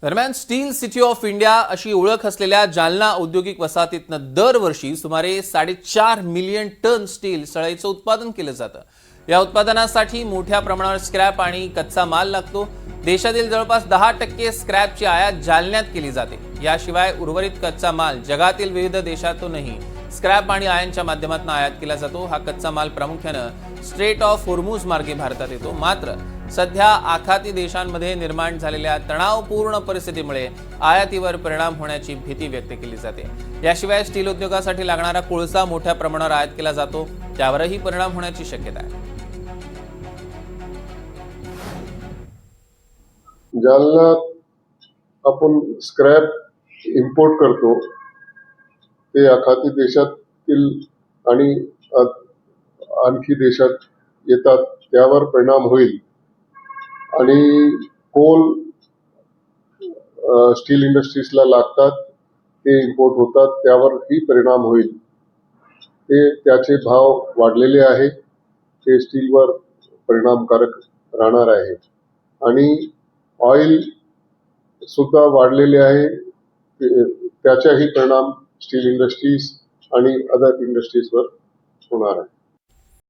दरम्यान steel city of India अशी ओळख असलेल्या जालना औद्योगिक वसाहतीतनं दरवर्षी सुमारे 4.5 मिलियन टन स्टील सळईचं उत्पादन केलं जातं। या उत्पादनासाठी मोठ्या प्रमाणावर स्क्रॅप आणि कच्चा माल लागतो। देशातील जवळपास 10% स्क्रॅपची आयात जालन्यात केली जाते। याशिवाय उर्वरित कच्चा माल जगातील विविध देशातूनही स्क्रॅप आणि आयनच्या माध्यमातून आयात केला जातो। हा कच्चा माल प्रामुख्याने स्ट्रेट ऑफ होर्मुझ मार्गे भारतात येतो। मात्र सध्या आखाती देशांमध्ये निर्माण झालेल्या तणावपूर्ण परिस्थितीमुळे आयातीवर परिणाम होण्याची भीती व्यक्त केली जाते। याशिवाय स्टील उद्योगासाठी लागणारा कोळसा मोठ्या प्रमाणावर आयात केला जातो, त्यावरही परिणाम होण्याची शक्यता आहे। जालना आपण स्क्रॅप इम्पोर्ट करतो, ते आखाती देशातील आणि आणखी देशात येतात, त्यावर परिणाम होईल। आणि कोल स्टील इंडस्ट्रीजला लागतात, ते इम्पोर्ट होतात, त्यावरही परिणाम होईल। त्याचे भाव वाढलेले आहे, ते स्टीलवर परिणामकारक राहणार आहे। आणि ऑइल सुद्धा वाढलेले आहे, त्याचाही परिणाम स्टील इंडस्ट्रीज आणि अदर इंडस्ट्रीजवर होणार आहे।